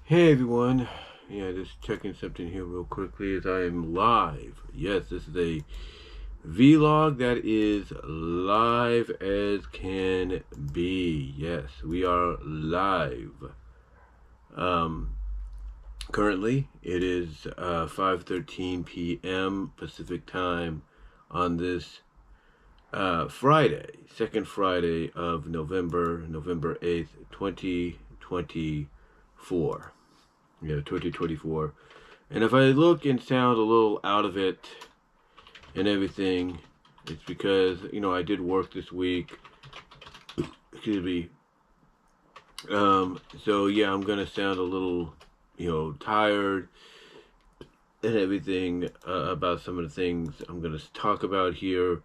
Hey everyone, yeah, just checking something here real quickly as I am live. Yes, this is a vlog that is live as can be. Yes, we are live. Um, Currently it is 5:13 p.m. Pacific time on this Friday, second Friday of November 8th, 2024. Yeah, 2024. And if I look and sound a little out of it and everything, it's because, I did work this week. Excuse me. So yeah, I'm gonna sound a little, tired and everything about some of the things I'm gonna talk about here.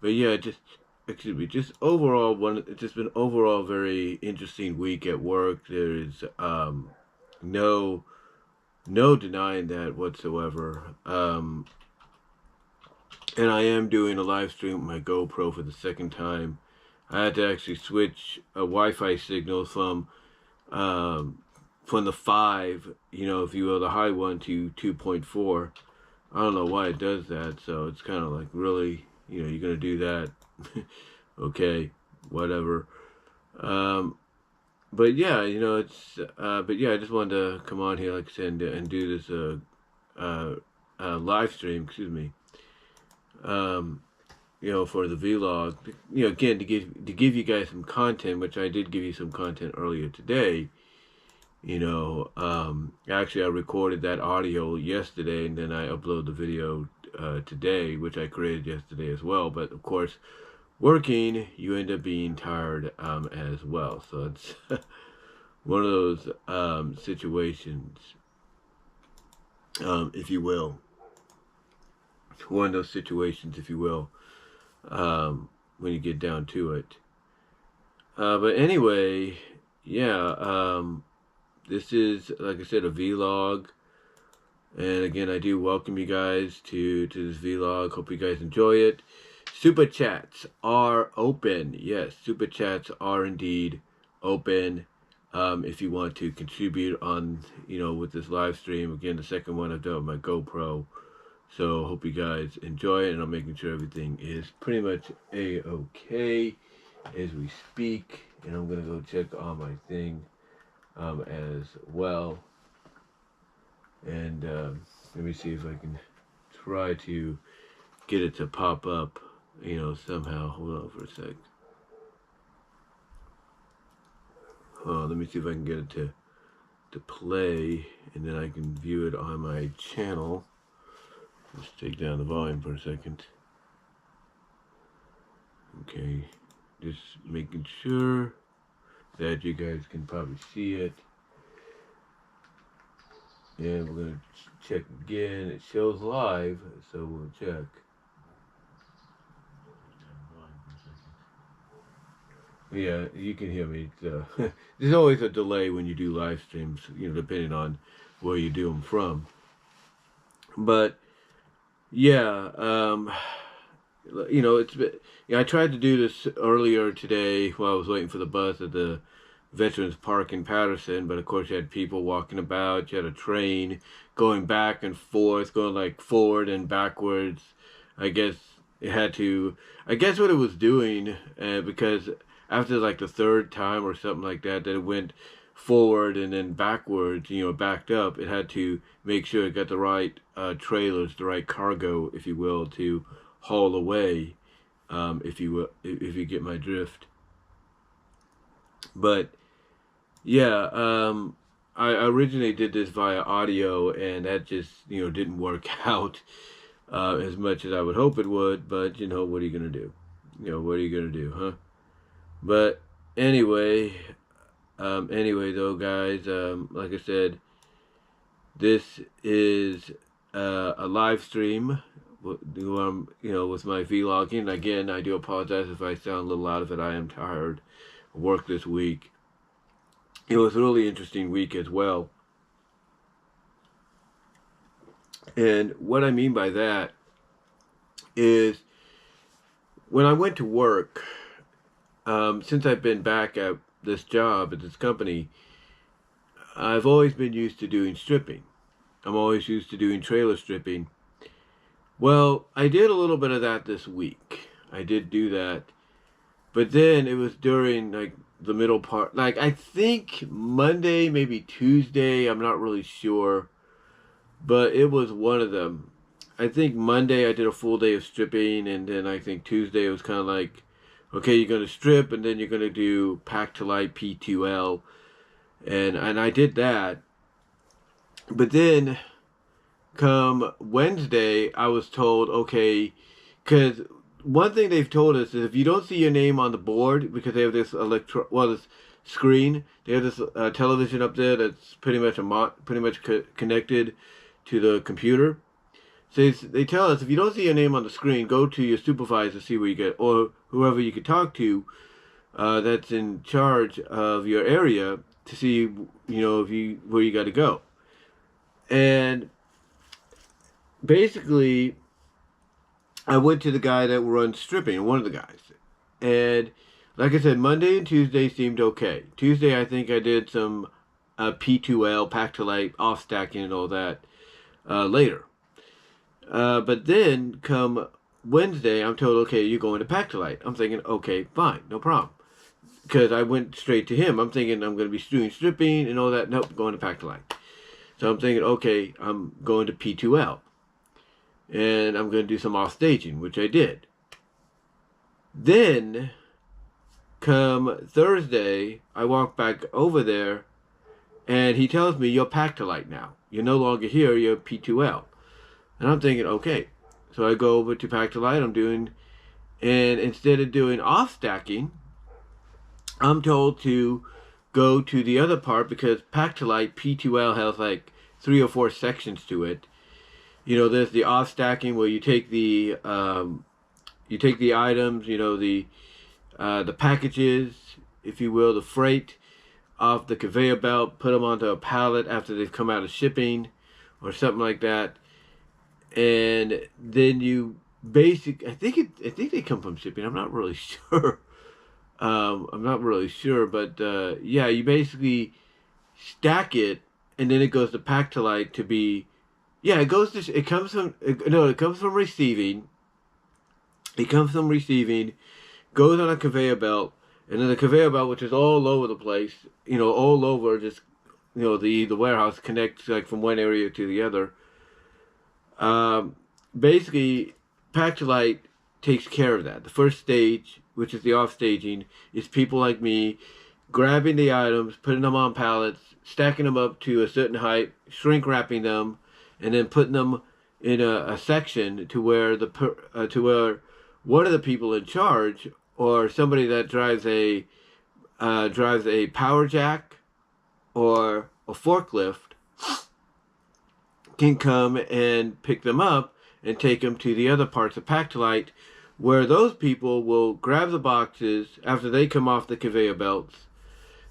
But yeah, just overall it's just been overall very interesting week at work. There's no denying that whatsoever. And I am doing a live stream with my GoPro for the second time. I had to actually switch a Wi-Fi signal from the 5, if you will, the high one to 2.4. I don't know why it does that, so it's kind of like, really, you're gonna do that. Okay, whatever. But yeah, but yeah, I just wanted to come on here, like I said, and do this live stream, excuse me. For the vlog, again, to give you guys some content, which I did give you some content earlier today. Actually, I recorded that audio yesterday, and then I uploaded the video today, which I created yesterday as well. But of course, working, you end up being tired as well. So it's one of those situations, if you will. One of those situations, if you will. When you get down to it. But anyway, yeah, this is, like I said, a vlog. And again, I do welcome you guys to this vlog. Hope you guys enjoy it. Super chats are open. Yes, super chats are indeed open. If you want to contribute on, with this live stream. Again, the second one I've done with my GoPro. So hope you guys enjoy it, and I'm making sure everything is pretty much a-okay as we speak. And I'm gonna go check on my thing as well. And let me see if I can try to get it to pop up, somehow. Hold on for a sec. Let me see if I can get it to play, and then I can view it on my channel. Let's take down the volume for a second. Okay, just making sure that you guys can probably see it. And we're going to check again. It shows live, so we'll check. Yeah, you can hear me. There's always a delay when you do live streams, depending on where you do them from. But yeah, it's been, I tried to do this earlier today while I was waiting for the bus at the Veterans Park in Patterson, but of course you had people walking about, you had a train going back and forth, going like forward and backwards. I guess what it was doing, because after like the third time or something like that it went forward and then backwards, backed up, it had to make sure it got the right trailers, the right cargo, if you will, to haul away, if you get my drift. But yeah, I originally did this via audio, and that just, didn't work out as much as I would hope it would. But, what are you going to do? What are you going to do, huh? But anyway, though, guys, like I said, this is a live stream with my vlogging. Again, I do apologize if I sound a little out of it. I am tired. I worked this week. It was a really interesting week as well. And what I mean by that is, when I went to work, since I've been back at this job, at this company, I've always been used to doing stripping. I'm always used to doing trailer stripping. Well, I did a little bit of that this week. I did do that. But then it was during like the middle part. Like I think Monday, maybe Tuesday, I'm not really sure. But it was one of them. I think Monday I did a full day of stripping, and then I think Tuesday it was kind of like, okay, you're going to strip, and then you're going to do Pack to Light P2L. And I did that. But then come Wednesday, I was told, okay, because one thing they've told us is if you don't see your name on the board, because they have this this screen, they have this television up there that's pretty much connected to the computer. So they tell us if you don't see your name on the screen, go to your supervisor, see where you get, or whoever you can talk to that's in charge of your area to see, where you got to go. And basically, I went to the guy that runs stripping, one of the guys. And like I said, Monday and Tuesday seemed okay. Tuesday, I think I did some P2L, Pack to Light, off stacking and all that later. But then come Wednesday, I'm told, okay, you're going to Pack to Light. I'm thinking, okay, fine, no problem. Because I went straight to him. I'm thinking I'm going to be doing stripping and all that. Nope, going to Pack to Light. So I'm thinking, okay, I'm going to P2L. And I'm going to do some off staging, which I did. Then, come Thursday, I walk back over there, and he tells me, you're Pack to Light now. You're no longer here, you're P2L. And I'm thinking, okay. So I go over to Pack to Light, and instead of doing off stacking, I'm told to go to the other part because Pack to Light P2L has like 3 or 4 sections to it. There's the off stacking where you take the items, the packages, if you will, the freight off the conveyor belt, put them onto a pallet after they've come out of shipping or something like that. And then you I think they come from shipping. I'm not really sure. But you basically stack it, and then it goes to Pack to Light to be. Yeah, it comes from receiving. It comes from receiving, goes on a conveyor belt, and then the conveyor belt, which is all over the place, all over just, the warehouse connects like from one area to the other. Basically, Pack to Light takes care of that. The first stage, which is the off staging, is people like me grabbing the items, putting them on pallets, stacking them up to a certain height, shrink wrapping them, and then putting them in a section to where one of the people in charge or somebody that drives a power jack or a forklift can come and pick them up and take them to the other parts of Pack to Light, where those people will grab the boxes after they come off the conveyor belts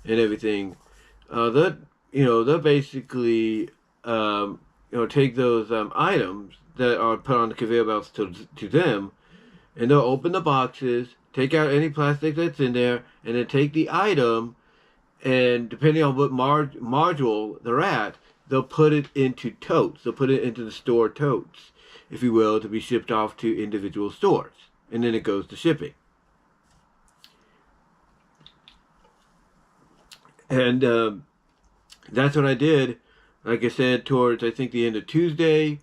and everything. They'll basically take those items that are put on the conveyor belts to them, and they'll open the boxes, take out any plastic that's in there, and then take the item, and depending on what module they're at, they'll put it into totes. They'll put it into the store totes, if you will, to be shipped off to individual stores. And then it goes to shipping. And that's what I did, like I said, towards, I think, the end of Tuesday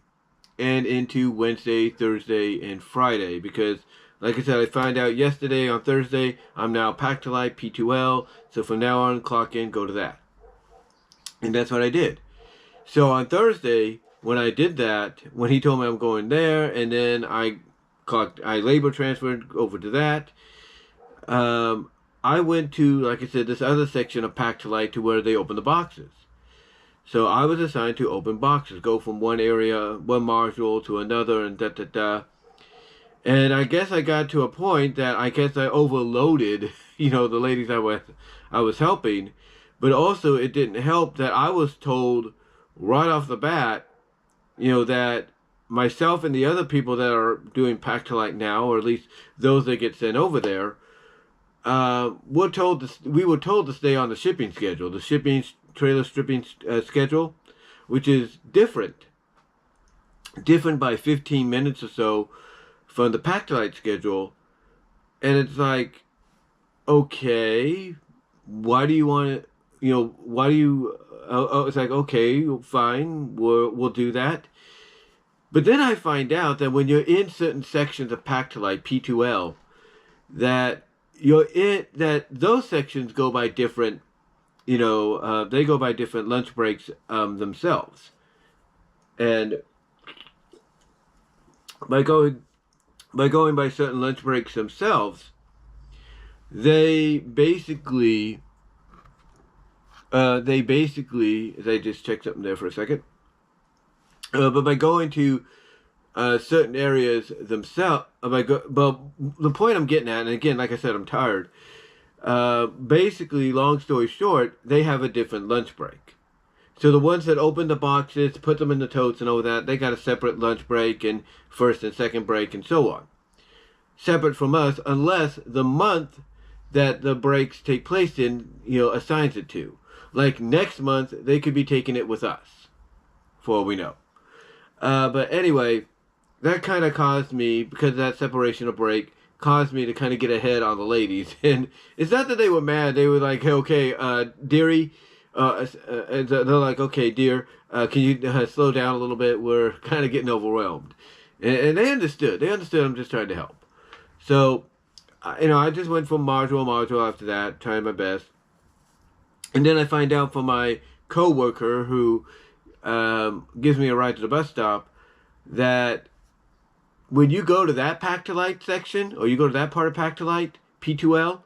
and into Wednesday, Thursday, and Friday. Because, like I said, I found out yesterday on Thursday, I'm now Pack to Light P2L. So from now on, clock in, go to that. And that's what I did. So on Thursday, when I did that, when he told me I'm going there, and then I labor transferred over to that, I went to, like I said, this other section of Pack to Light to where they open the boxes. So I was assigned to open boxes, go from one area, one module to another, and da-da-da. And I guess I got to a point that I guess I overloaded, the ladies I was helping. But also it didn't help that I was told right off the bat, that myself and the other people that are doing Pack to Light now, or at least those that get sent over there, we were told to stay on the shipping schedule. The shipping trailer stripping schedule, which is different by 15 minutes or so from the Pack-to-Light schedule. And it's like, okay, why do you want to, why do you, it's like, okay, fine, we'll do that. But then I find out that when you're in certain sections of Pack-to-Light, P2L, that those sections go by different, they go by different lunch breaks themselves. And by going by certain lunch breaks themselves, they basically, as I just checked something there for a second, but by going to certain areas themselves, but the point I'm getting at, and again, like I said, I'm tired. Basically, long story short, they have a different lunch break. So the ones that open the boxes, put them in the totes and all that, they got a separate lunch break and first and second break and so on. Separate from us, unless the month that the breaks take place in, assigns it to. Like next month, they could be taking it with us, for all we know. But anyway, that kind of caused me, because of that separation of break, caused me to kind of get ahead on the ladies. And it's not that they were mad. They were like, hey, okay, dearie, they're like, okay, dear, can you slow down a little bit? We're kind of getting overwhelmed. And they understood. They understood I'm just trying to help. So, I just went from module after that, trying my best. And then I find out from my co-worker who gives me a ride to the bus stop that when you go to that Pack-to-Light section, or you go to that part of Pack-to-Light, P2L,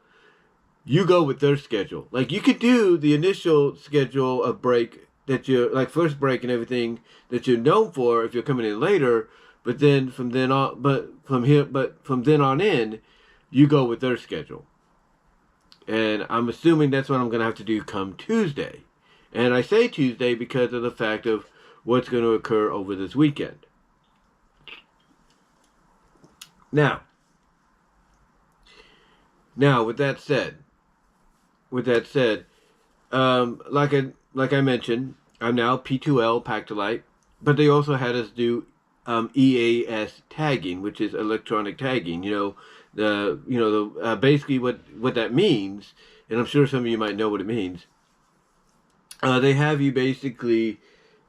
you go with their schedule. Like, you could do the initial schedule of break that you're, like, first break and everything that you're known for if you're coming in later, but then from then on in, you go with their schedule. And I'm assuming that's what I'm going to have to do come Tuesday. And I say Tuesday because of the fact of what's going to occur over this weekend. Now, with that said, like I mentioned, I'm now P2L Pack-to-Light, but they also had us do EAS tagging, which is electronic tagging. Basically what that means, and I'm sure some of you might know what it means. They have you basically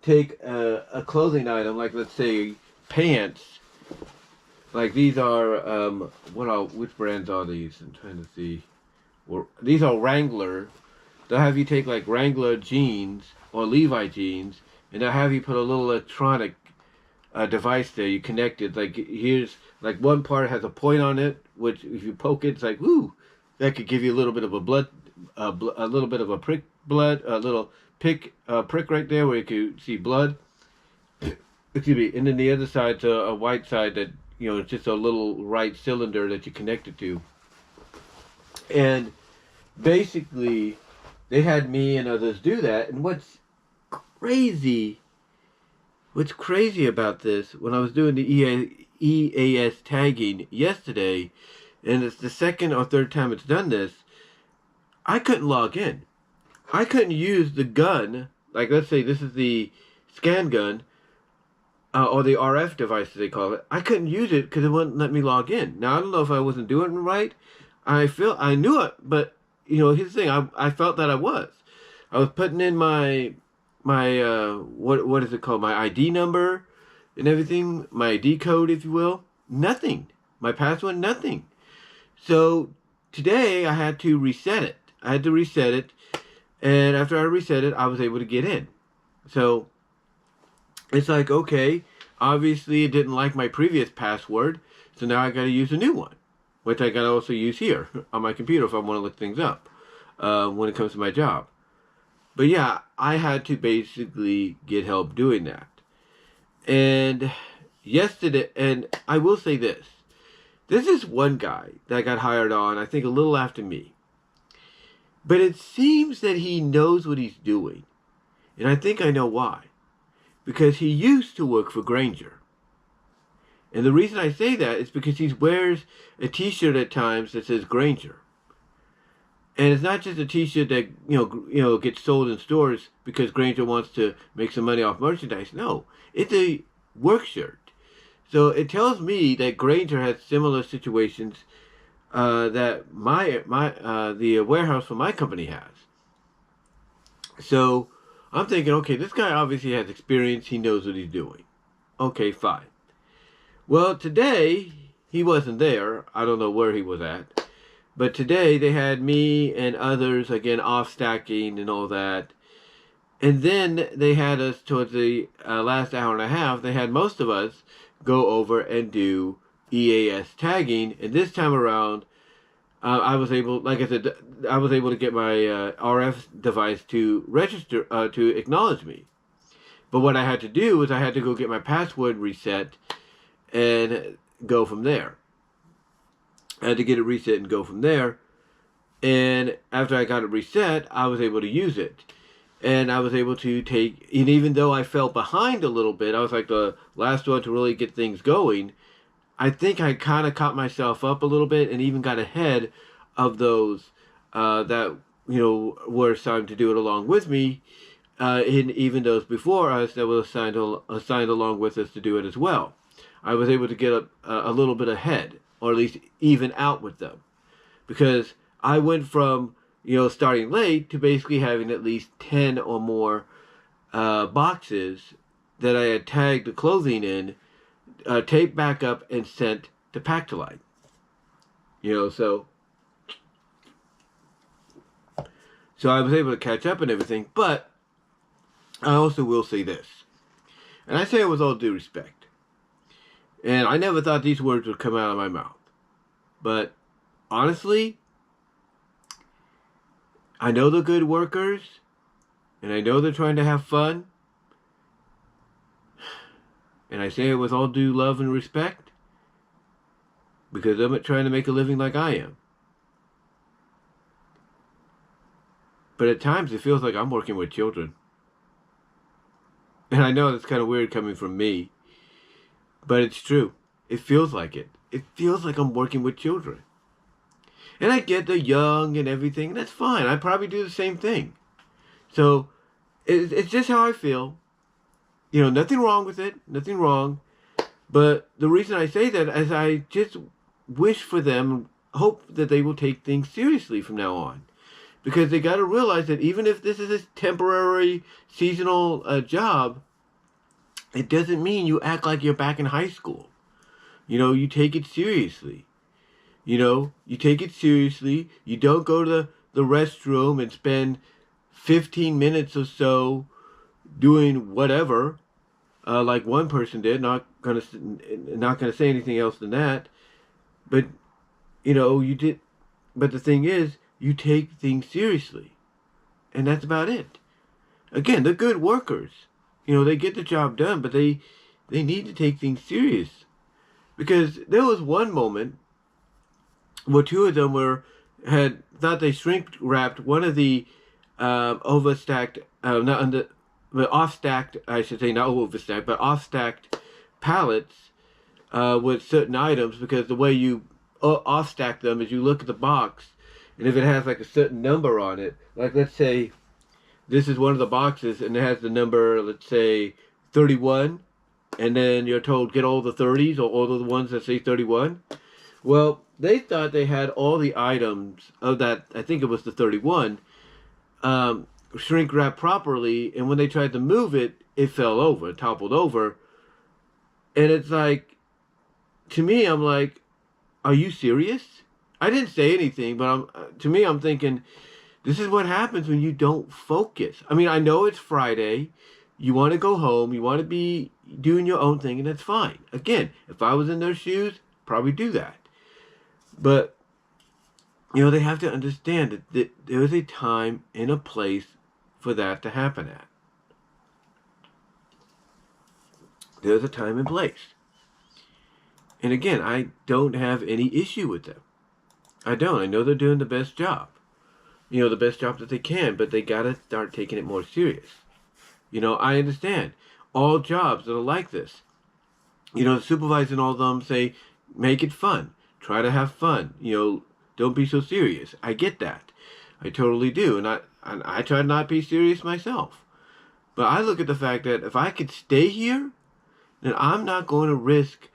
take a clothing item, like let's say pants. Like these are which brands are these? I'm trying to see. Well, these are Wrangler. They'll have you take like Wrangler jeans or Levi jeans, and they'll have you put a little electronic device there. You connect it. Like here's like one part has a point on it, which if you poke it, it's like woo. That could give you a little bit of a little bit of a prick right there where you can see blood. Excuse me. And then the other side's a white side that. It's just a little right cylinder that you connect it to. And basically, they had me and others do that. And what's crazy about this, when I was doing the EAS tagging yesterday, and it's the second or third time it's done this, I couldn't log in. I couldn't use the gun, like let's say this is the scan gun, or the RF device, as they call it. I couldn't use it because it wouldn't let me log in. Now, I don't know if I wasn't doing it right. I knew it, but, here's the thing. I felt that I was. I was putting in my what is it called? My ID number and everything. My ID code, if you will. Nothing. My password, nothing. So, today, I had to reset it. And after I reset it, I was able to get in. So, it's like, okay, obviously it didn't like my previous password, so now I got to use a new one, which I got to also use here on my computer if I want to look things up when it comes to my job. But yeah, I had to basically get help doing that. And yesterday, and I will say this. This is one guy that got hired on, I think a little after me. But it seems that he knows what he's doing. And I think I know why. Because he used to work for Grainger. And the reason I say that is because he wears a t-shirt at times that says Grainger. And it's not just a T-shirt that gets sold in stores because Granger wants to make some money off merchandise. No, it's a work shirt. So it tells me that Granger has similar situations that the warehouse for my company has. So I'm thinking, okay, this guy obviously has experience. He knows what he's doing. Okay, fine. Well, today he wasn't there. I don't know where he was at. But today they had me and others, again, off stacking and all that. And then they had us towards the last hour and a half, they had most of us go over and do EAS tagging. And this time around, I was able, like I said, I was able to get my RF device to register, to acknowledge me. But what I had to do was I had to go get my password reset and go from there. I had to get it reset and go from there. And after I got it reset, I was able to use it. And I was able to take, and even though I fell behind a little bit, I was like the last one to really get things going. I think I kind of caught myself up a little bit and even got ahead of those that, were assigned to do it along with me. And even those before us that were assigned along with us to do it as well. I was able to get a little bit ahead, or at least even out with them. Because I went from, starting late to basically having at least 10 or more boxes that I had tagged the clothing in, taped back up and sent to Pactolite. So I was able to catch up and everything, but I also will say this. And I say it with all due respect. And I never thought these words would come out of my mouth. But honestly, I know they're good workers, and I know they're trying to have fun. And I say it with all due love and respect, because they're trying to make a living like I am. But at times it feels like I'm working with children. And I know that's kind of weird coming from me, but it's true. It feels like it. It feels like I'm working with children. And I get they're young and everything, and that's fine. I probably do the same thing. So it's just how I feel. Nothing wrong with it. Nothing wrong. But the reason I say that is I just wish for them, hope that they will take things seriously from now on. Because they got to realize that even if this is a temporary, seasonal job, it doesn't mean you act like you're back in high school. You take it seriously. You take it seriously. You don't go to the restroom and spend 15 minutes or so doing whatever, like one person did. Not gonna say anything else than that. But you did. But the thing is, you take things seriously, and that's about it. Again, they're good workers. They get the job done, but they need to take things serious. Because there was one moment where two of them had thought they shrink wrapped one of the overstacked, off-stacked, I should say, not overstacked, but off-stacked pallets with certain items, because the way you off-stack them is you look at the box, and if it has like a certain number on it, like let's say this is one of the boxes and it has the number, let's say 31, and then you're told get all the 30s or all the ones that say 31. Well, they thought they had all the items of that, I think it was the 31, shrink wrapped properly, and when they tried to move it, it fell over, it toppled over. And it's like, to me, I'm like, are you serious? I didn't say anything, but to me, I'm thinking, this is what happens when you don't focus. I mean, I know it's Friday, you want to go home, you want to be doing your own thing, and that's fine. Again, if I was in their shoes, probably do that. But, they have to understand that there is a time and a place for that to happen at. There's a time and place. And again, I don't have any issue with them. I don't. I know they're doing the best job. The best job that they can, but they got to start taking it more serious. I understand. All jobs that are like this. The supervisor and all of them say, make it fun. Try to have fun. Don't be so serious. I get that. I totally do. And I try to not be serious myself. But I look at the fact that if I could stay here, then I'm not going to risk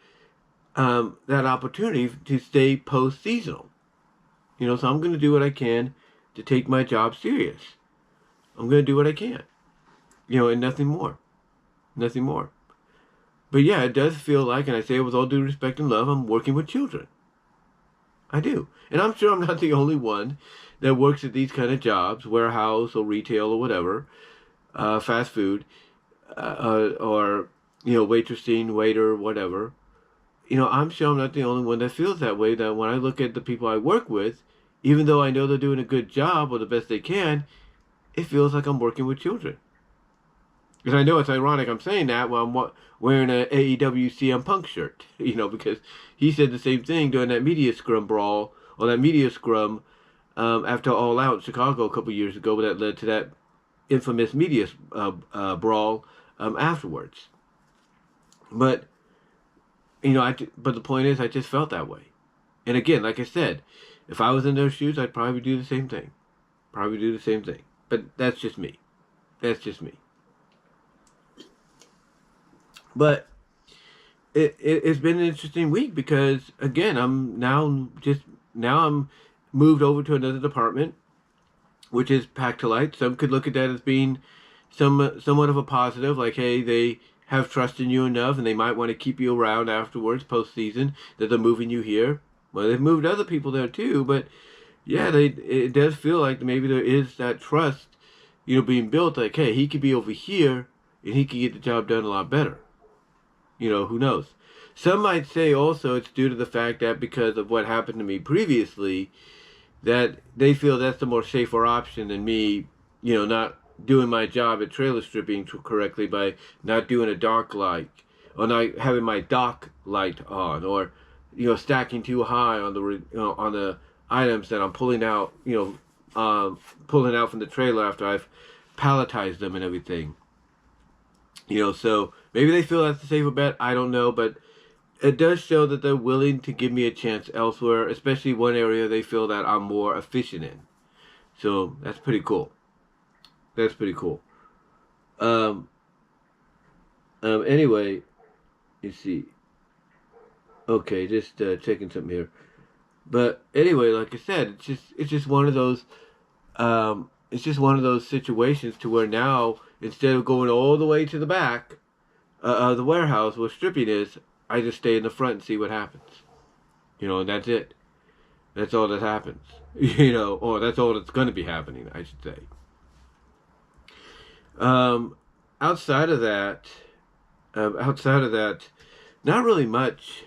that opportunity to stay post-seasonal. So I'm going to do what I can to take my job serious. I'm going to do what I can. And nothing more. Nothing more. But yeah, it does feel like, and I say it with all due respect and love, I'm working with children. I do. And I'm sure I'm not the only one that works at these kind of jobs, warehouse or retail or whatever, fast food, or, waitressing, waiter, whatever. I'm sure I'm not the only one that feels that way, that when I look at the people I work with, even though I know they're doing a good job or the best they can, it feels like I'm working with children. Because I know it's ironic I'm saying that while I'm wearing an AEW CM Punk shirt, because he said the same thing during that media scrum brawl, or that media scrum after All Out in Chicago a couple years ago, that led to that infamous media brawl afterwards. But, but the point is, I just felt that way. And again, like I said, if I was in those shoes, I'd probably do the same thing. But that's just me. But it's been an interesting week because, again, I'm moved over to another department, which is Pack-to-Light. Some could look at that as being somewhat of a positive, like, hey, they have trust in you enough and they might want to keep you around afterwards, postseason, that they're moving you here. Well, they've moved other people there too, but yeah, it does feel like maybe there is that trust, being built, like, hey, he could be over here and he could get the job done a lot better. Who knows? Some might say also it's due to the fact that because of what happened to me previously, that they feel that's the more safer option than me, not doing my job at trailer stripping correctly by not doing a dark light, or not having my dock light on, or, stacking too high on the items that I'm pulling out, pulling out from the trailer after I've palletized them and everything. So maybe they feel that's a safer bet. I don't know, but it does show that they're willing to give me a chance elsewhere, especially one area they feel that I'm more efficient in. So that's pretty cool. Anyway, you see. Okay, just checking something here. But anyway, like I said, it's just one of those situations to where now, instead of going all the way to the back of the warehouse where stripping is, I just stay in the front and see what happens. And that's it. That's all that happens. Or that's all that's going to be happening, I should say. Outside of that, not really much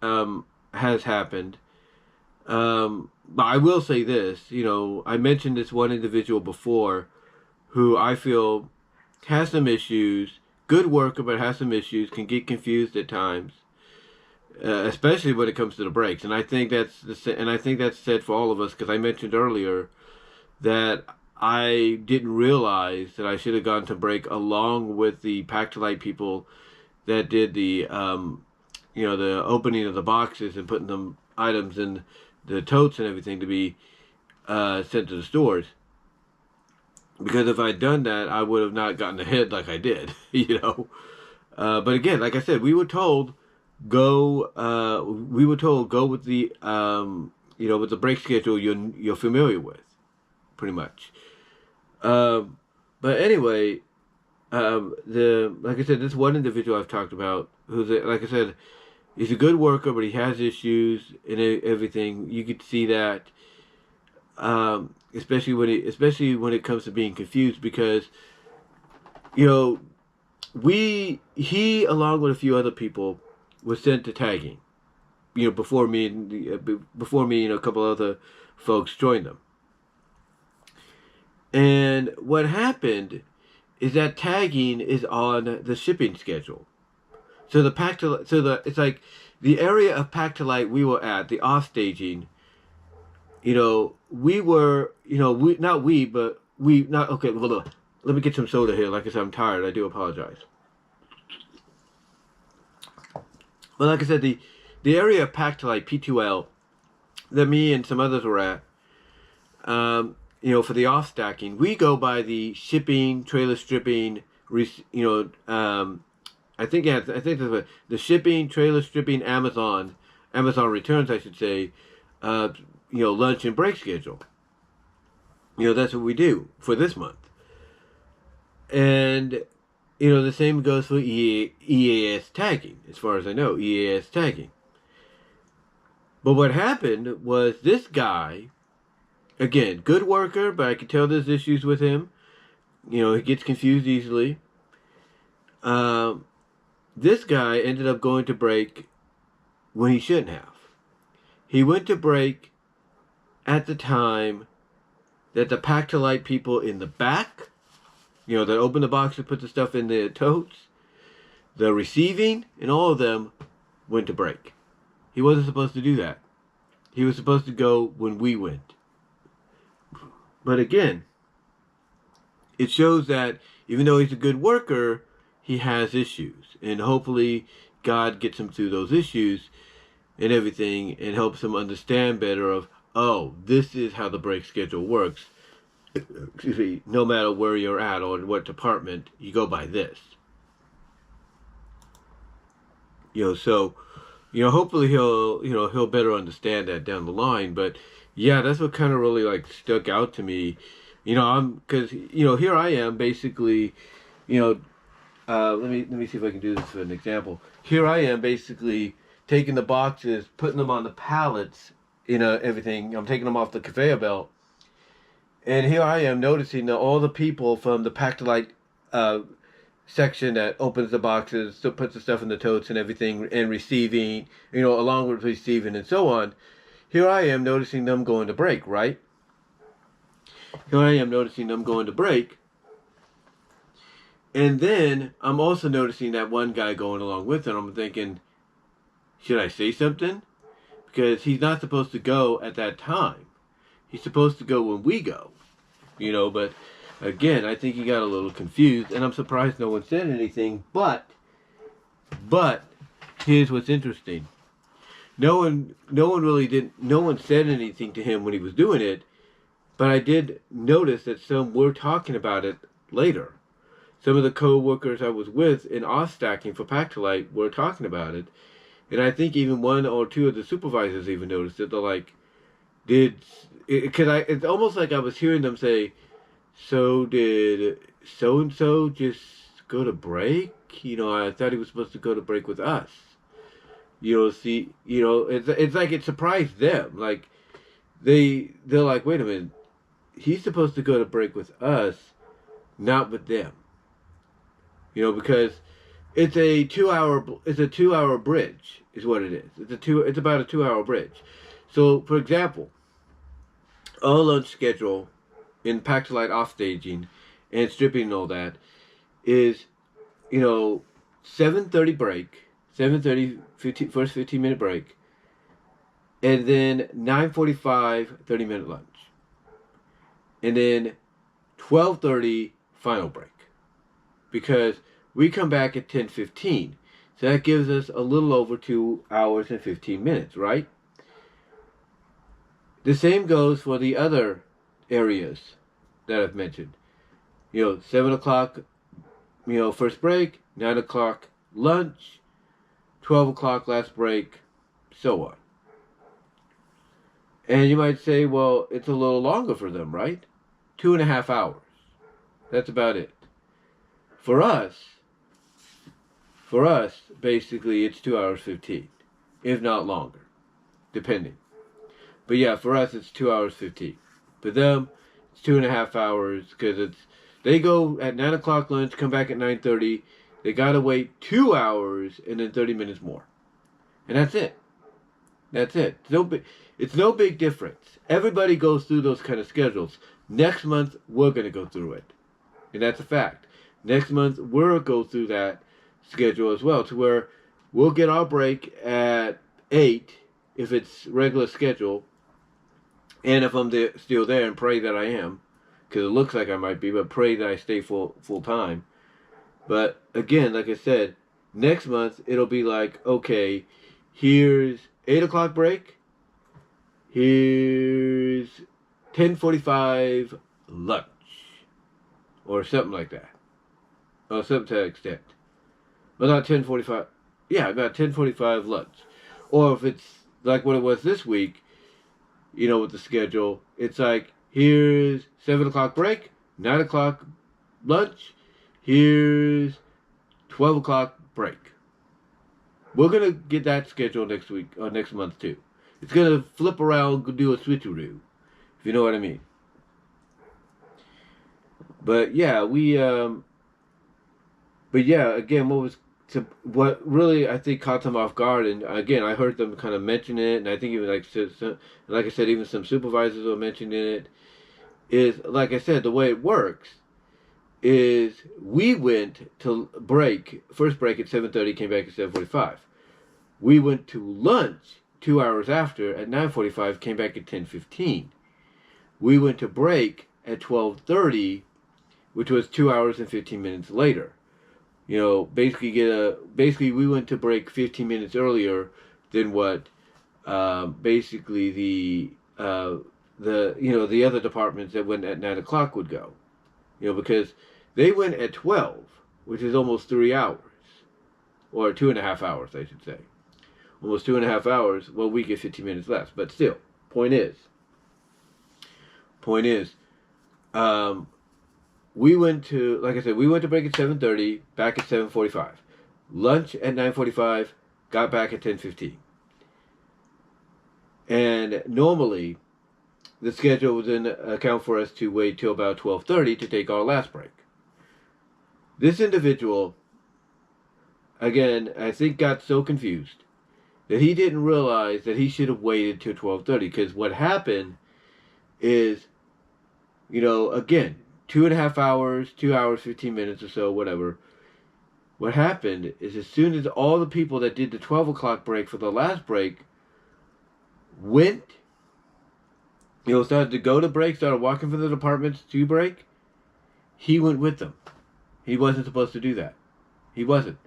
has happened. But I will say this, I mentioned this one individual before who I feel has some issues, good worker, but has some issues, can get confused at times, especially when it comes to the brakes. And I think that's said for all of us, because I mentioned earlier that I didn't realize that I should have gone to brake along with the Pack-to-Light people that did the the opening of the boxes and putting them items in the totes and everything to be sent to the stores. Because if I'd done that, I would have not gotten ahead like I did, But again, like I said, we were told go with the with the brake schedule you're familiar with, pretty much. But anyway, like I said, this one individual I've talked about, who's like I said, he's a good worker, but he has issues and everything. You could see that, especially when it comes to being confused, because he along with a few other people was sent to tagging, before me and a couple other folks joined them. And what happened is that tagging is on the shipping schedule. So it's like the area of Pack-to-Light we were at, the off staging, we were, let me get some soda here. Like I said, I'm tired. I do apologize. But like I said, the area of Pack-to-Light, P2L, that me and some others were at, for the off stacking, we go by the shipping, trailer stripping, I think that's the shipping, trailer stripping, Amazon returns, I should say, lunch and break schedule. That's what we do for this month. And, the same goes for EAS tagging, as far as I know, EAS tagging. But what happened was this guy, again, good worker, but I can tell there's issues with him. He gets confused easily. This guy ended up going to break when he shouldn't have. He went to break at the time that the Pack-to-Light people in the back, that open the box and put the stuff in the totes, the receiving, and all of them went to break. He wasn't supposed to do that. He was supposed to go when we went. But again, it shows that even though he's a good worker, he has issues. And hopefully God gets him through those issues and everything and helps him understand better of, oh, this is how the break schedule works. Excuse me, no matter where you're at or in what department, you go by this. So, hopefully he'll better understand that down the line. But yeah, that's what kind of really stuck out to me. Because here I am basically, let me see if I can do this for an example. Here I am basically taking the boxes, putting them on the pallets, everything. I'm taking them off the conveyor belt. And here I am noticing that all the people from the Pack-to-Light section that opens the boxes, puts the stuff in the totes and everything, and receiving, along with receiving and so on. Here I am noticing them going to break, right? Here I am noticing them going to break. And then I'm also noticing that one guy going along with it. I'm thinking, should I say something? Because he's not supposed to go at that time. He's supposed to go when we go. But again, I think he got a little confused, and I'm surprised no one said anything. But here's what's interesting. No one said anything to him when he was doing it, but I did notice that some were talking about it later. Some of the co-workers I was with in off-stacking for Pack-to-Light were talking about it. And I think even one or two of the supervisors even noticed it. They're like, it's almost like I was hearing them say, so did so-and-so just go to break? I thought he was supposed to go to break with us. It's like it surprised them. Like, they're like, wait a minute, he's supposed to go to break with us, not with them. Because it's a 2-hour bridge is what it is. It's about a 2-hour bridge. So, for example, our lunch schedule in Pack-to-Light off-staging and stripping and all that is, 7:30 break, 7:30, first 15-minute break, and then 9:45, 30-minute lunch. And then 12:30, final break. Because we come back at 10:15. So that gives us a little over 2 hours and 15 minutes, right? The same goes for the other areas that I've mentioned. 7 o'clock, first break, 9 o'clock lunch, 12 o'clock last break, so on. And you might say, well, it's a little longer for them, right? 2.5 hours. That's about it. For us, basically, it's 2 hours 15, if not longer, depending. But yeah, for us, it's 2 hours 15. For them, it's 2.5 hours because they go at 9 o'clock lunch, come back at 9:30. They gotta wait 2 hours and then 30 minutes more, and that's it. That's it. It's no big difference. Everybody goes through those kind of schedules. Next month, we're gonna go through it, and that's a fact. Next month, we'll go through that schedule as well, to where we'll get our break at 8 if it's regular schedule, and if I'm still there, and pray that I am, because it looks like I might be, but pray that I stay full time. But again, like I said, next month it'll be like, okay, here's 8 o'clock break, here's 10:45 lunch. Or something like that. Or something to that extent. Well, not 10:45. Yeah, about 10:45 lunch. Or if it's like what it was this week, with the schedule, it's like, here's 7 o'clock break, 9 o'clock lunch, here's 12 o'clock break. We're going to get that schedule next week, or next month too. It's going to flip around, do a switcheroo, if you know what I mean. But yeah, again, what really I think caught them off guard, and again I heard them kind of mention it, and I think even like I said, even some supervisors were mentioning it. Is like I said, the way it works is we went to first break at 7:30, came back at 7:45. We went to lunch 2 hours after at 9:45, came back at 10:15. We went to break at 12:30, which was 2 hours and 15 minutes later. Basically we went to break 15 minutes earlier than what basically the other departments that went at 9 o'clock would go. Because they went at 12, which is almost 3 hours, or 2.5 hours, I should say. Almost 2.5 hours. Well, we get 15 minutes less, but still. Point is, we went to, like I said, we went to break at 7:30, back at 7:45. Lunch at 9:45, got back at 10:15. And normally, the schedule would then account for us to wait till about 12:30 to take our last break. This individual, again, I think got so confused that he didn't realize that he should have waited till 12:30. Because what happened is, again, 2.5 hours, 2 hours, 15 minutes or so, whatever. What happened is as soon as all the people that did the 12 o'clock break for the last break went, started to go to break, started walking for the departments to break, he went with them. He wasn't supposed to do that. He wasn't.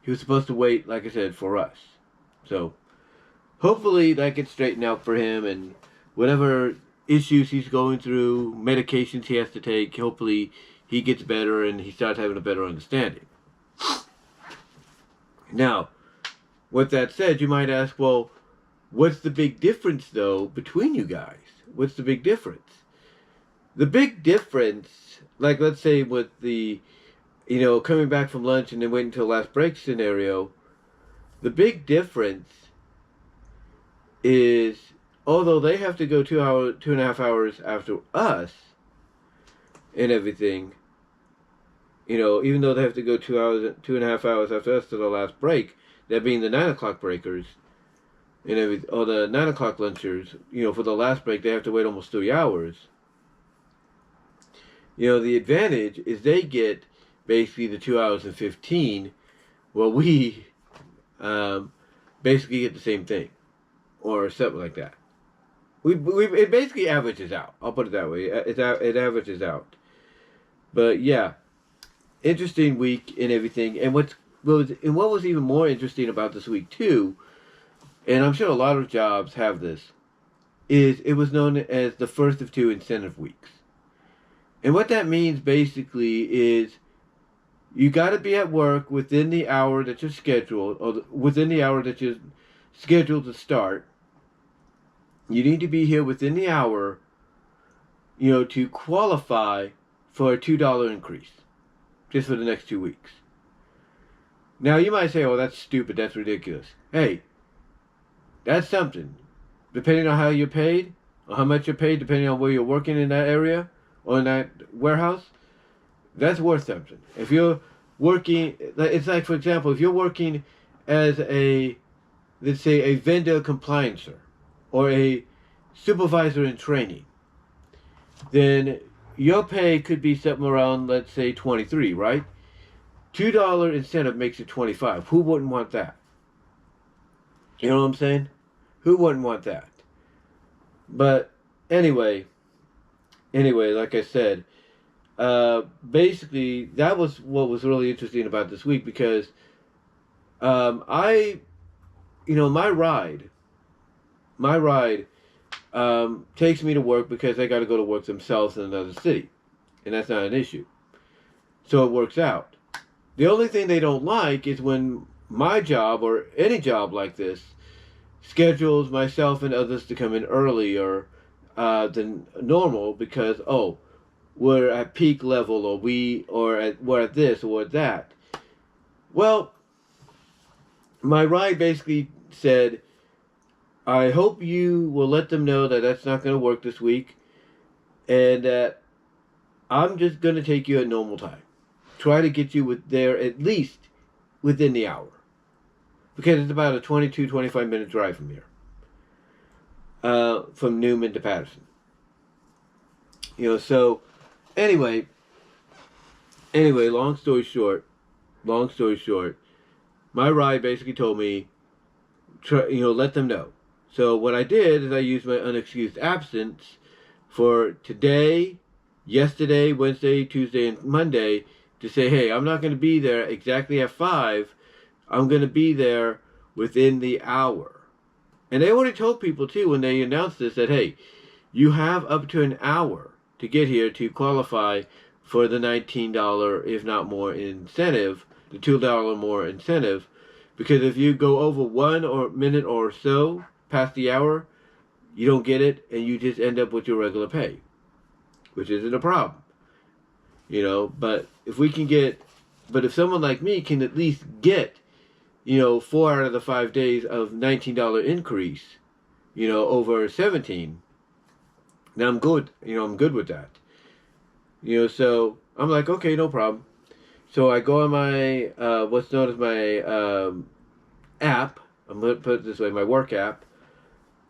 He was supposed to wait, like I said, for us. So, hopefully that gets straightened out for him, and whatever issues he's going through, medications he has to take, hopefully he gets better and he starts having a better understanding. Now, with that said, you might ask, well, what's the big difference, though, between you guys? What's the big difference? The big difference, like let's say with the, coming back from lunch and then waiting until the last break scenario, the big difference is, although they have to go 2.5 hours after us and everything, even though they have to go 2.5 hours after us to the last break, that being the 9 o'clock breakers and everything, or the 9 o'clock lunchers, for the last break, they have to wait almost 3 hours. The advantage is they get basically the 2 hours and 15, while we basically get the same thing, or something like that. It basically averages out. I'll put it that way. It averages out. But yeah, interesting week and everything. And what was even more interesting about this week too, and I'm sure a lot of jobs have this, is it was known as the first of 2 incentive weeks. And what that means basically is you got to be at work within the hour that you're scheduled, or within the hour that you're scheduled to start. You need to be here within the hour, to qualify for a $2 increase, just for the next 2 weeks. Now, you might say, oh, that's stupid, that's ridiculous. Hey, that's something. Depending on how you're paid, or how much you're paid, depending on where you're working in that area, or in that warehouse, that's worth something. If you're working, it's like, for example, if you're working as let's say, a vendor compliancer, or a supervisor in training, then your pay could be something around, let's say, 23, right? $2 incentive makes it 25. Who wouldn't want that? You know what I'm saying? Who wouldn't want that? But anyway, like I said, basically that was what was really interesting about this week, because my ride takes me to work because they got to go to work themselves in another city. And that's not an issue. So it works out. The only thing they don't like is when my job, or any job like this, schedules myself and others to come in earlier than normal because, oh, we're at peak level, or we're at this or at that. Well, my ride basically said, I hope you will let them know that that's not going to work this week, and that I'm just going to take you at normal time. Try to get you there at least within the hour. Because it's about a 22-25 minute drive from here. From Newman to Patterson. So anyway, long story short, my ride basically told me, let them know. So what I did is I used my unexcused absence for today, yesterday, Wednesday, Tuesday, and Monday to say, hey, I'm not going to be there exactly at 5. I'm going to be there within the hour. And they already told people, too, when they announced this, that, hey, you have up to an hour to get here to qualify for the $19, if not more, incentive, the $2 more incentive. Because if you go over 1 minute or so past the hour, you don't get it, and you just end up with your regular pay, which isn't a problem. But if someone like me can at least get, 4 out of the 5 days of $19 increase, over 17, then I'm good. I'm good with that. So I'm like, okay, no problem. So I go on my, what's known as my app, I'm going to put it this way, my work app,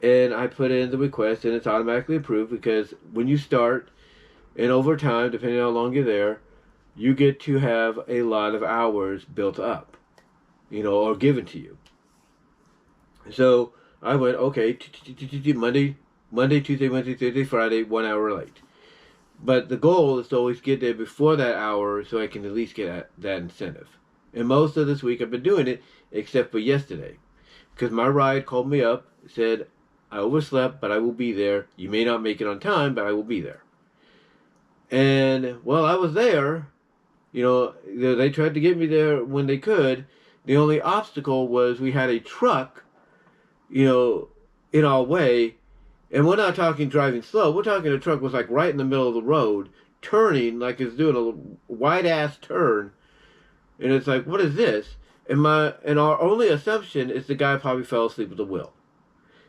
and I put in the request, and it's automatically approved, because when you start, and over time, depending on how long you're there, you get to have a lot of hours built up, or given to you. So I went, okay, Monday, Tuesday, Wednesday, Thursday, Friday, 1 hour late. But the goal is to always get there before that hour so I can at least get that incentive. And most of this week I've been doing it, except for yesterday. Because my ride called me up, said, I overslept, but I will be there. You may not make it on time, but I will be there. And, well, I was there. They tried to get me there when they could. The only obstacle was we had a truck, in our way. And we're not talking driving slow. We're talking a truck was like right in the middle of the road, turning like it's doing a wide-ass turn. And it's like, what is this? And our only assumption is the guy probably fell asleep at the wheel.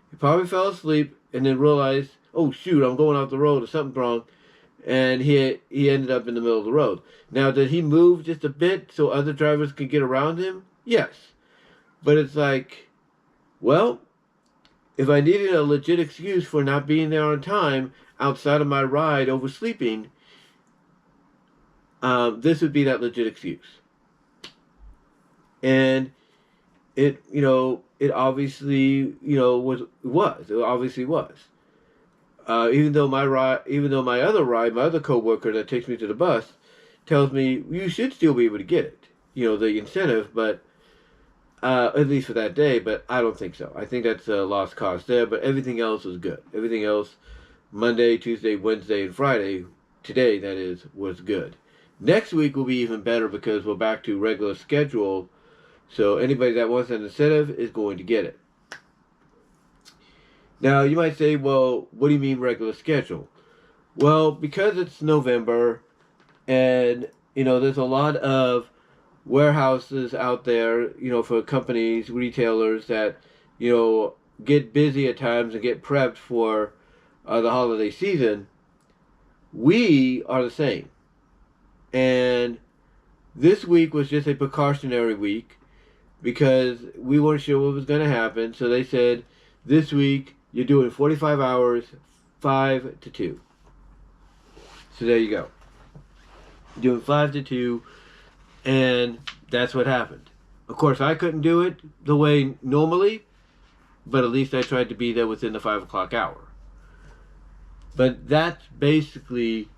He probably fell asleep and then realized, oh, shoot, I'm going off the road or something's wrong. And he ended up in the middle of the road. Now, did he move just a bit so other drivers could get around him? Yes. But it's like, well, if I needed a legit excuse for not being there on time outside of my ride oversleeping, this would be that legit excuse. And it obviously, it obviously was. Even though my other coworker that takes me to the bus tells me you should still be able to get it, the incentive, but at least for that day. But I don't think so. I think that's a lost cause there. But everything else was good. Everything else, Monday, Tuesday, Wednesday, and Friday, today that is, was good. Next week will be even better because we're back to regular schedule. So anybody that wants an incentive is going to get it. Now, you might say, well, what do you mean regular schedule? Well, because it's November and, there's a lot of warehouses out there, for companies, retailers that, get busy at times and get prepped for the holiday season, we are the same. And this week was just a precautionary week because we weren't sure what was going to happen. So they said, this week, you're doing 45 hours, 5 to 2. So there you go. Doing 5 to 2, and that's what happened. Of course, I couldn't do it the way normally, but at least I tried to be there within the 5 o'clock hour. But that's basically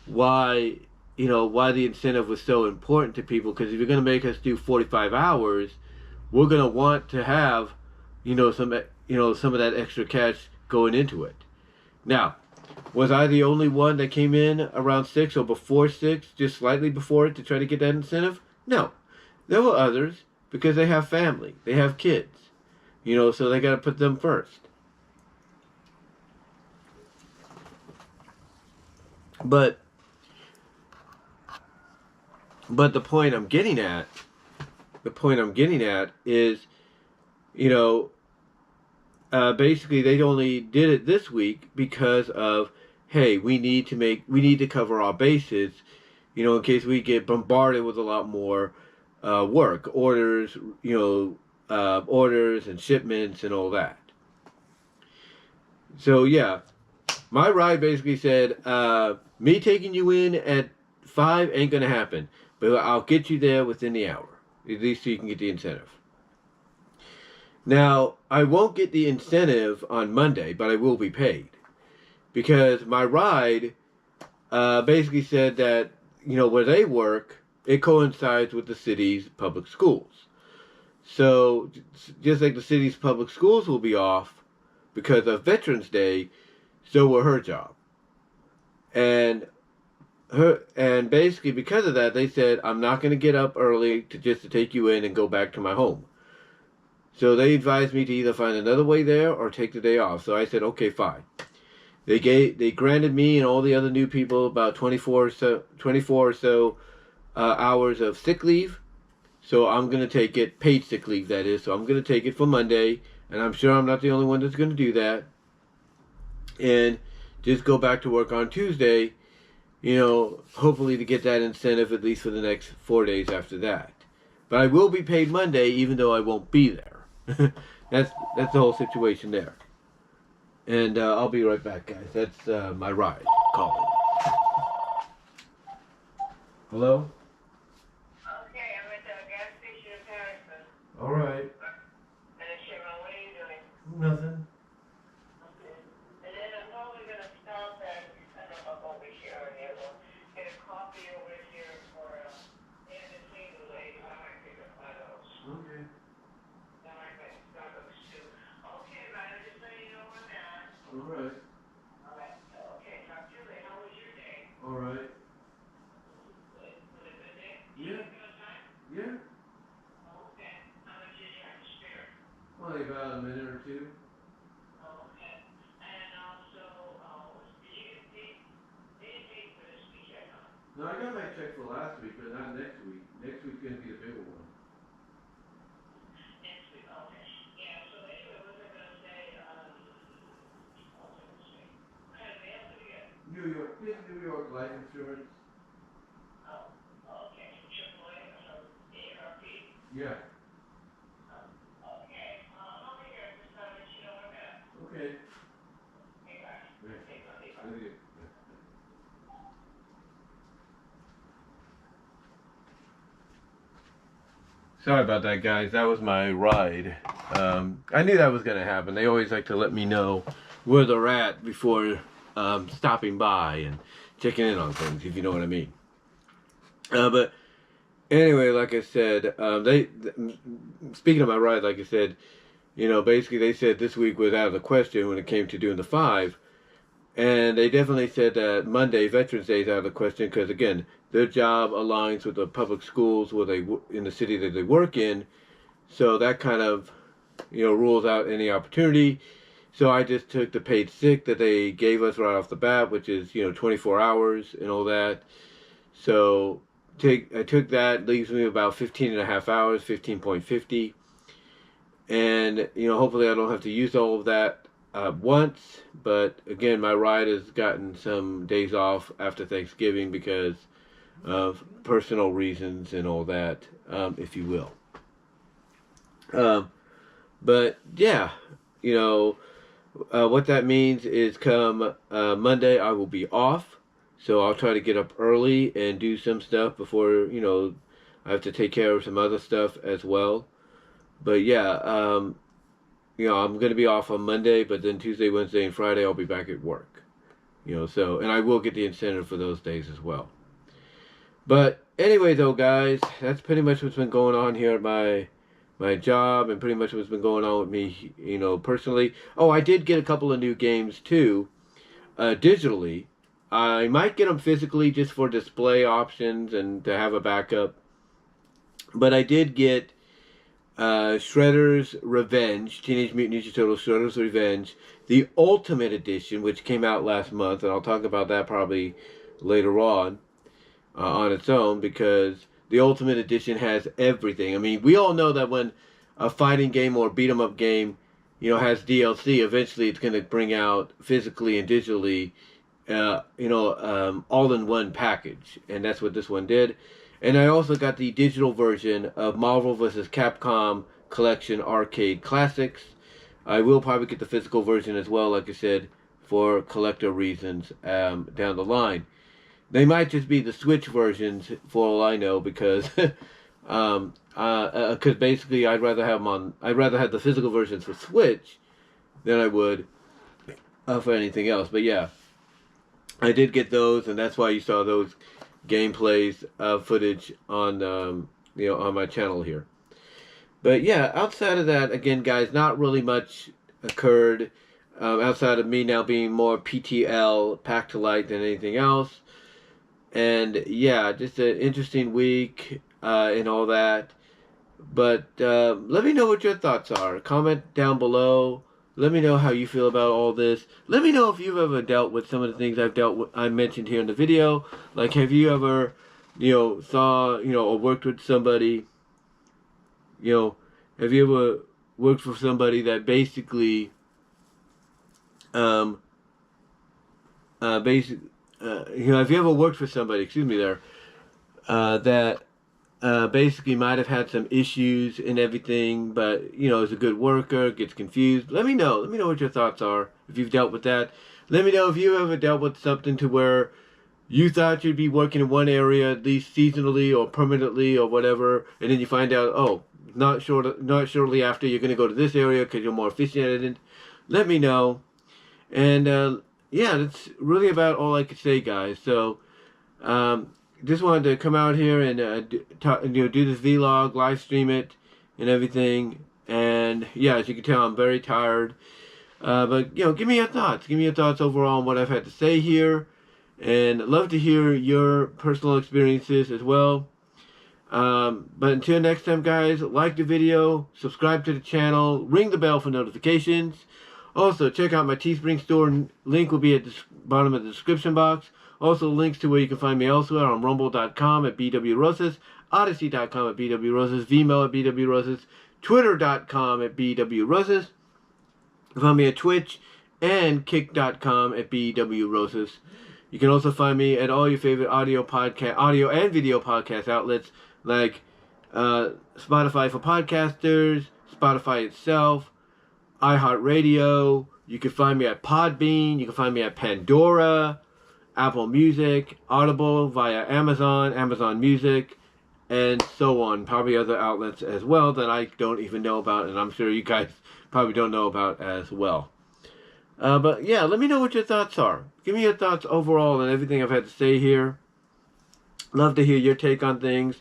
why, why the incentive was so important to people, because if you're going to make us do 45 hours, we're going to want to have, some of that extra cash going into it. Now, was I the only one that came in around 6 or before 6, just slightly before it to try to get that incentive? No. There were others because they have family. They have kids. So they got to put them first. But the point I'm getting at is, basically they only did it this week because of, hey, we need to cover our bases, in case we get bombarded with a lot more work orders, orders and shipments and all that. So yeah, my ride basically said, me taking you in at 5 ain't gonna happen, but I'll get you there within the hour, at least so you can get the incentive. Now, I won't get the incentive on Monday, but I will be paid. Because my ride basically said that, where they work, it coincides with the city's public schools. So, just like the city's public schools will be off because of Veterans Day, so will her job. And basically because of that, they said, I'm not going to get up early to take you in and go back to my home. So they advised me to either find another way there or take the day off. So I said, okay, fine. They granted me and all the other new people about 24 or so hours of sick leave. So I'm going to take it, paid sick leave that is. So I'm going to take it for Monday. And I'm sure I'm not the only one that's going to do that. And just go back to work on Tuesday, hopefully to get that incentive at least for the next 4 days after that. But I will be paid Monday even though I won't be there. That's the whole situation there. And I'll be right back, guys. That's my ride calling. Hello? Okay, I'm at the gas station in Patterson. All right. And Chevron, what are you doing? Nothing. Okay. And then I'm probably going to stop at, I don't know if I'll be here or the other one, get a coffee over here for Anna Single Lady. I might pick up one of those. Okay. That might make Starbucks too. Okay, man, I'm just letting you know where I'm at. All right. All right. Okay, talk to you later. How was your day? All right. Was it a good day? Yeah. You have time? Yeah. Oh, okay. How much did you have to spare? Only about a minute or two. Oh, okay. And also, did you get paid? They didn't pay for this week yet, huh? No, I got my check for last week, but not next week. Next week's gonna be the bigger one. Next week, okay. Yeah, so anyway, what was I gonna say? What was I gonna say? What kind of mail did you get? New York life insurance. Oh, okay. From AAA or from AARP? Yeah. Okay. I'll be here. Just thought I'd let you know where I'm at. Okay. Okay, bye. Right. Okay, bye. Okay. Sorry about that, guys. That was my ride. I knew that was going to happen. They always like to let me know where they're at before stopping by and checking in on things, if you know what I mean. But anyway, like I said, speaking of my ride, like I said, basically they said this week was out of the question when it came to doing the 5. And they definitely said that Monday, Veterans Day, is out of the question because, again, their job aligns with the public schools in the city that they work in. So that kind of, rules out any opportunity. So I just took the paid sick that they gave us right off the bat, which is, 24 hours and all that. So I took that, leaves me about 15 and a half hours, 15.50. And, hopefully I don't have to use all of that once, but again, my ride has gotten some days off after Thanksgiving because of personal reasons and all that, if you will. But yeah, what that means is come Monday I will be off, so I'll try to get up early and do some stuff before, I have to take care of some other stuff as well. But yeah, I'm going to be off on Monday, but then Tuesday, Wednesday, and Friday I'll be back at work. And I will get the incentive for those days as well. But anyway, though, guys, that's pretty much what's been going on here at my job, and pretty much what's been going on with me, personally. Oh, I did get a couple of new games too. digitally. I might get them physically just for display options and to have a backup. But I did get Shredder's Revenge, Teenage Mutant Ninja Turtles Shredder's Revenge, the Ultimate Edition, which came out last month, and I'll talk about that probably later on its own, because the Ultimate Edition has everything. I mean, we all know that when a fighting game or beat 'em up game, has DLC, eventually it's going to bring out physically and digitally, all in one package, and that's what this one did. And I also got the digital version of Marvel vs. Capcom Collection Arcade Classics. I will probably get the physical version as well, like I said, for collector reasons down the line. They might just be the Switch versions, for all I know, because basically I'd rather have the physical versions for Switch than I would for anything else. But yeah, I did get those, and that's why you saw those gameplays footage on on my channel here. But yeah, outside of that, again, guys, not really much occurred outside of me now being more PTL, Pack to Light, than anything else. And yeah, just an interesting week and all that. But let me know what your thoughts are. Comment down below. Let me know how you feel about all this. Let me know if you've ever dealt with some of the things I mentioned here in the video. Like, have you ever, saw, or worked with somebody, have you ever worked for somebody that basically, have you ever worked for somebody, that basically might have had some issues and everything, but is a good worker, gets confused. Let me know what your thoughts are if you've dealt with that. Let me know if you ever dealt with something to where you thought you'd be working in one area at least seasonally or permanently or whatever, and then you find out, not shortly after you're going to go to this area because you're more efficient at it. Let me know. And yeah, that's really about all I could say, guys. So just wanted to come out here and do this vlog, live stream it, and everything. And yeah, as you can tell, I'm very tired. But give me your thoughts. Give me your thoughts overall on what I've had to say here, and I'd love to hear your personal experiences as well. But until next time, guys, like the video, subscribe to the channel, ring the bell for notifications. Also, check out my Teespring store. Link will be at the bottom of the description box. Also, links to where you can find me elsewhere on rumble.com at bwrosas, odyssey.com at bwrosas, VENMO at bwrosas, twitter.com at bwrosas. Find me at Twitch and kick.com at bwrosas. You can also find me at all your favorite audio and video podcast outlets like Spotify for podcasters, Spotify itself, iHeartRadio. You can find me at Podbean. You can find me at Pandora, Apple Music, Audible, via Amazon Music, and so on. Probably other outlets as well that I don't even know about, and I'm sure you guys probably don't know about as well. But yeah, let me know what your thoughts are. Give me your thoughts overall on everything I've had to say here. Love to hear your take on things.